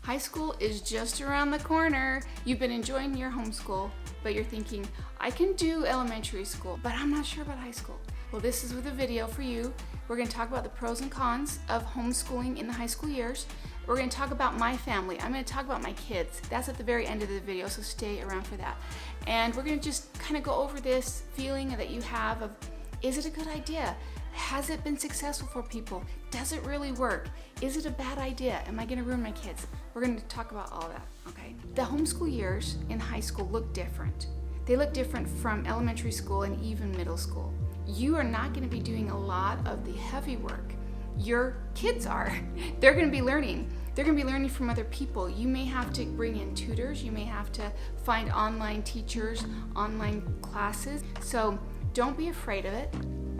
High school is just around the corner. You've been enjoying your homeschool, but you're thinking, I can do elementary school, but I'm not sure about high school. Well, this is with a video for you. We're going to talk about the pros and cons of homeschooling in the high school years. We're going to talk about my family. I'm going to talk about my kids. That's at the very end of the video, so stay around for that. And we're going to just kind of go over this feeling that you have of, is it a good idea? Has it been successful for people? Does it really work? Is it a bad idea? Am I going to ruin my kids? We're going to talk about all that, okay? The homeschool years in high school look different. They look different from elementary school and even middle school. You are not going to be doing a lot of the heavy work. Your kids are. They're going to be learning. They're going to be learning from other people. You may have to bring in tutors. You may have to find online teachers, online classes. So don't be afraid of it.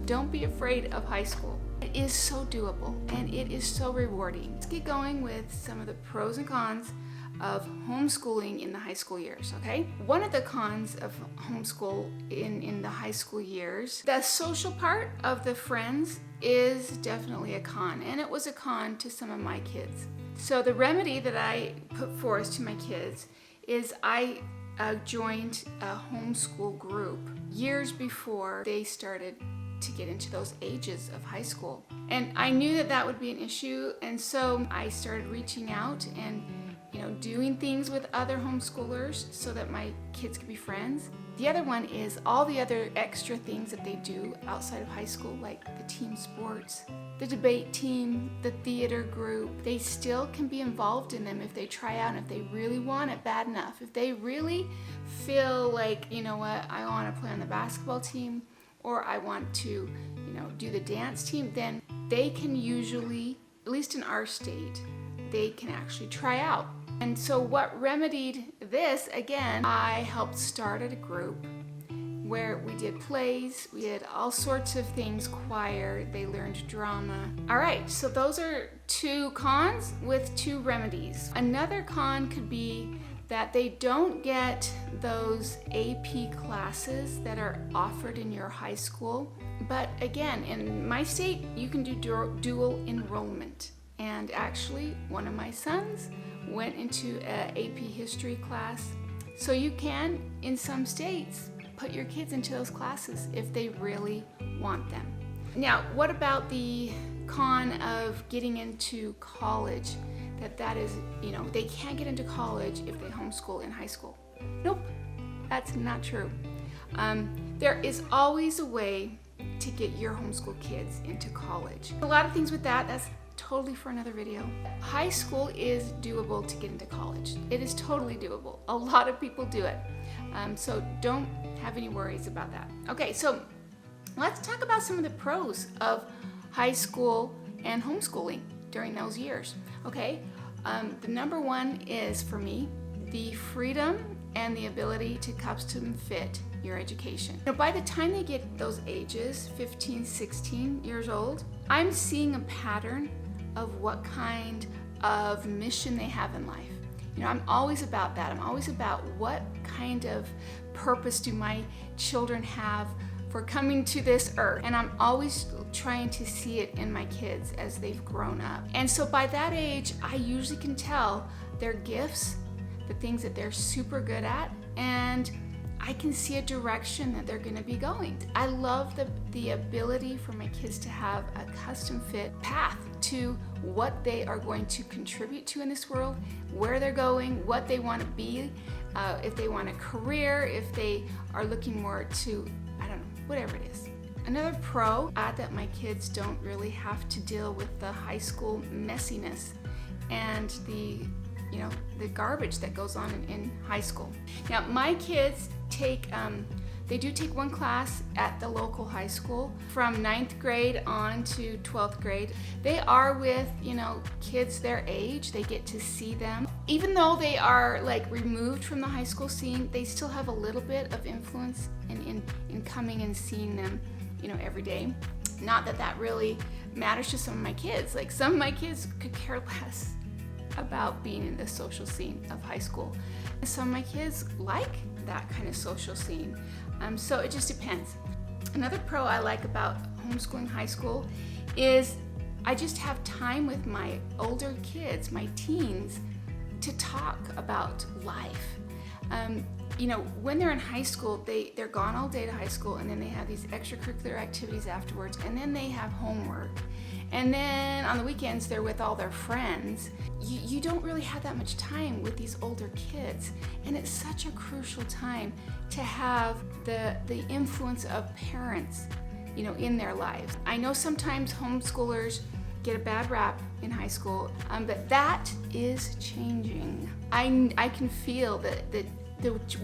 Don't be afraid of high school. It is so doable and it is so rewarding. Let's get going with some of the pros and cons of homeschooling in the high school years, okay? One of the cons of homeschool in the high school years, the social part of the friends is definitely a con, and it was a con to some of my kids. So the remedy that I put forth to my kids is I joined a homeschool group years before they started to get into those ages of high school. And I knew that that would be an issue, and so I started reaching out and doing things with other homeschoolers so that my kids could be friends. The other one is all the other extra things that they do outside of high school, like the team sports, the debate team, the theater group. They still can be involved in them if they try out and if they really want it bad enough. If they really feel like, you know what, I want to play on the basketball team or I want to, do the dance team, then they can usually, at least in our state, they can actually try out. And so what remedied this, again, I helped start at a group where we did plays, we did all sorts of things, choir, they learned drama. All right, so those are two cons with two remedies. Another con could be that they don't get those AP classes that are offered in your high school. But again, in my state, you can do dual enrollment. And actually, one of my sons went into an AP history class. So you can, in some states, put your kids into those classes if they really want them. Now, what about the con of getting into college? That is, they can't get into college if they homeschool in high school. Nope, that's not true. There is always a way to get your homeschool kids into college. A lot of things with that, that's totally for another video. High school is doable to get into college. It is totally doable. A lot of people do it. So don't have any worries about that. Okay, so let's talk about some of the pros of high school and homeschooling during those years. Okay, the number one is, for me, the freedom and the ability to custom fit your education. By the time they get those ages, 15, 16 years old, I'm seeing a pattern of what kind of mission they have in life. I'm always about that. I'm always about what kind of purpose do my children have for coming to this earth. And I'm always trying to see it in my kids as they've grown up. And so by that age, I usually can tell their gifts, the things that they're super good at, and I can see a direction that they're going to be going. I love the ability for my kids to have a custom fit path to what they are going to contribute to in this world, where they're going, what they want to be, if they want a career, if they are looking more to, I don't know, whatever it is. Another pro, that my kids don't really have to deal with the high school messiness and the garbage that goes on in high school. Now, my kids take one class at the local high school from 9th grade on to 12th grade. They are with, kids their age. They get to see them. Even though they are removed from the high school scene, they still have a little bit of influence in coming and seeing them, every day. Not that really matters to some of my kids. Some of my kids could care less about being in the social scene of high school. Some of my kids like that kind of social scene. So it just depends. Another pro I like about homeschooling high school is I just have time with my older kids, my teens, to talk about life. You know, when they're in high school, they're gone all day to high school, and then they have these extracurricular activities afterwards, and then they have homework. And then on the weekends, they're with all their friends. You don't really have that much time with these older kids. And it's such a crucial time to have the influence of parents, you know, in their lives. I know sometimes homeschoolers get a bad rap in high school, but that is changing. I can feel the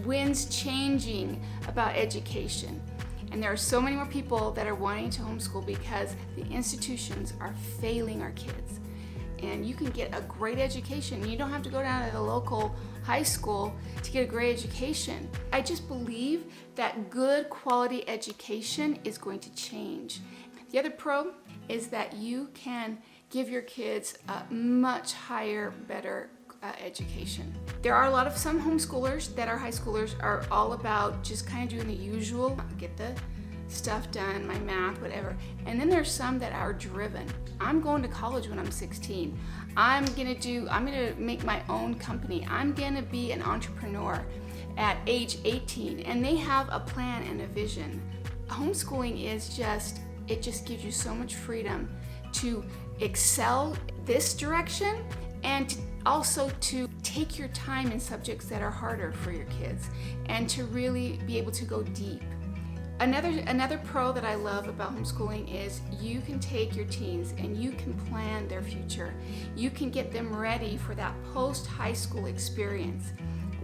winds changing about education. And there are so many more people that are wanting to homeschool because the institutions are failing our kids. And you can get a great education. You don't have to go down to the local high school to get a great education. I just believe that good quality education is going to change. The other pro is that you can give your kids a much higher, better education. There are some homeschoolers that are high schoolers are all about just kind of doing the usual, get the stuff done, my math, whatever. And then there's some that are driven. I'm going to college when I'm 16. I'm gonna make my own company. I'm gonna be an entrepreneur at age 18. And they have a plan and a vision. Homeschooling it just gives you so much freedom to excel this direction and also to take your time in subjects that are harder for your kids and to really be able to go deep. Another pro that I love about homeschooling is you can take your teens and you can plan their future. You can get them ready for that post-high school experience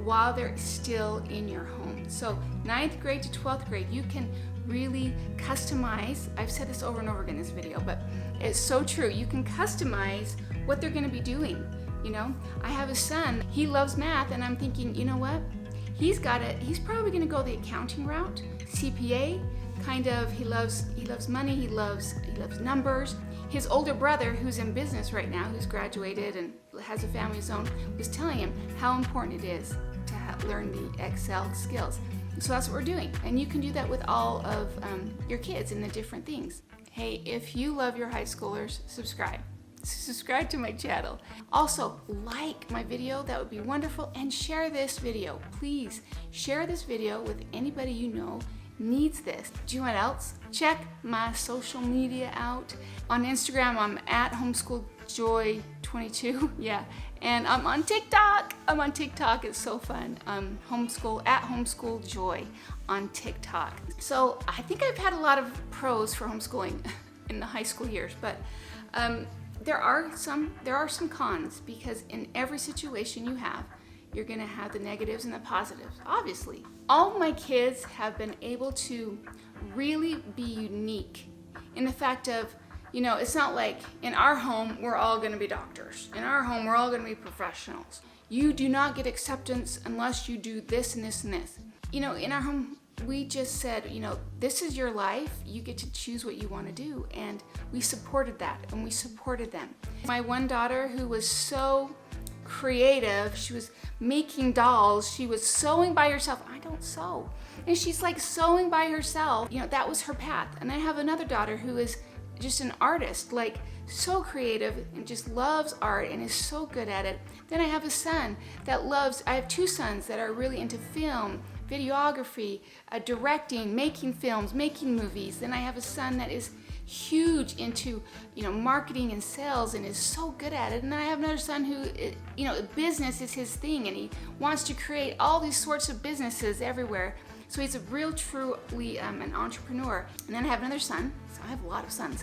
while they're still in your home. So 9th grade to 12th grade, you can really customize. I've said this over and over again in this video, but it's so true. You can customize what they're gonna be doing. You know, I have a son, he loves math, and I'm thinking, you know what? He's probably gonna go the accounting route, CPA, he loves money, he loves numbers. His older brother, who's in business right now, who's graduated and has a family of his own, was telling him how important it is to learn the Excel skills. So that's what we're doing. And you can do that with all of your kids and the different things. Hey, if you love your high schoolers, subscribe. Subscribe to my channel. Also, like my video, that would be wonderful, and share this video. Please share this video with anybody you know needs this. Do you know what else? Check my social media out. On Instagram, I'm at homeschooljoy22. Yeah. And I'm on TikTok. It's so fun. homeschooljoy on TikTok. So I think I've had a lot of pros for homeschooling in the high school years, but there are some cons, because in every situation you're gonna have the negatives and the positives, obviously. All my kids have been able to really be unique in the fact of, you know, it's not like in our home, we're all gonna be doctors. In our home, we're all gonna be professionals. You do not get acceptance unless you do this and this and this. You know, in our home, we just said, you know, this is your life. You get to choose what you want to do. And we supported that, and we supported them. My one daughter, who was so creative, she was making dolls. She was sewing by herself. I don't sew. And she's like sewing by herself. You know, that was her path. And I have another daughter who is just an artist, like so creative and just loves art and is so good at it. Then I have a son that I have two sons that are really into film, videography, directing, making films, making movies. Then I have a son that is huge into, you know, marketing and sales and is so good at it. And then I have another son who, you know, business is his thing and he wants to create all these sorts of businesses everywhere. So he's a real, truly an entrepreneur. And then I have another son, so I have a lot of sons.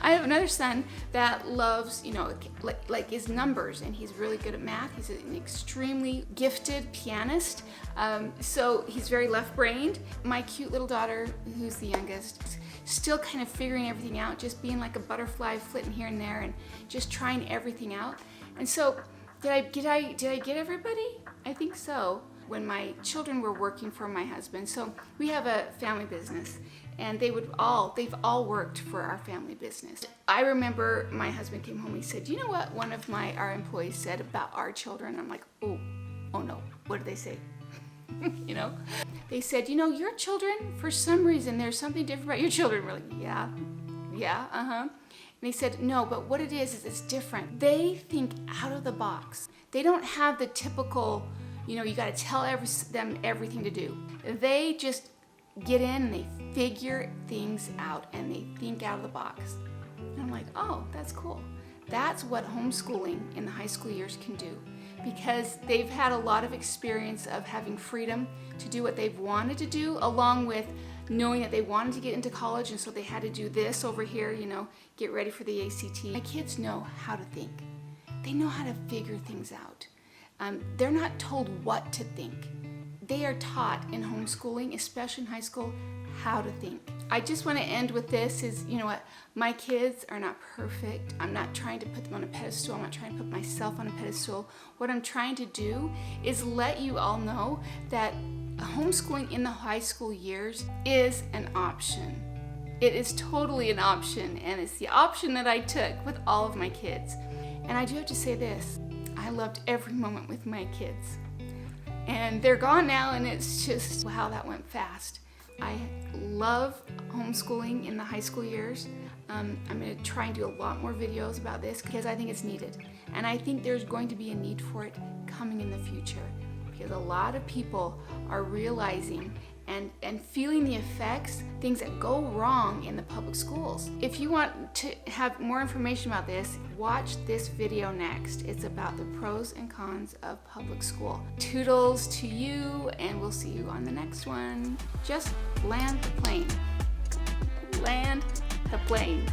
I have another son that loves, you know, like his numbers, and he's really good at math. He's an extremely gifted pianist, so he's very left-brained. My cute little daughter, who's the youngest, still kind of figuring everything out, just being like a butterfly flitting here and there and just trying everything out. And so, did I get everybody? I think so. When my children were working for my husband, so we have a family business, and they've all worked for our family business. I remember my husband came home, he said, you know what one of our employees said about our children? I'm like, oh no, what did they say? You know, they said, you know, your children, for some reason, there's something different about your children. We're like, yeah, and they said, no, but what it is it's different. They think out of the box. They don't have the typical, you got to tell them everything to do. They just get in and they figure things out and they think out of the box. And I'm like, oh, that's cool. That's what homeschooling in the high school years can do, because they've had a lot of experience of having freedom to do what they've wanted to do, along with knowing that they wanted to get into college, and so they had to do this over here, get ready for the ACT. My kids know how to think. They know how to figure things out. They're not told what to think. They are taught in homeschooling, especially in high school, how to think. I just want to end with this is, my kids are not perfect. I'm not trying to put them on a pedestal. I'm not trying to put myself on a pedestal. What I'm trying to do is let you all know that homeschooling in the high school years is an option. It is totally an option, and it's the option that I took with all of my kids. And I do have to say this, I loved every moment with my kids. And they're gone now, and it's just, wow, that went fast. I love homeschooling in the high school years. I'm going to try and do a lot more videos about this because I think it's needed. And I think there's going to be a need for it coming in the future, because a lot of people are realizing and feeling the effects, things that go wrong in the public schools. If you want to have more information about this, watch this video next. It's about the pros and cons of public school. Toodles to you, and we'll see you on the next one. Just land the plane. Land the plane.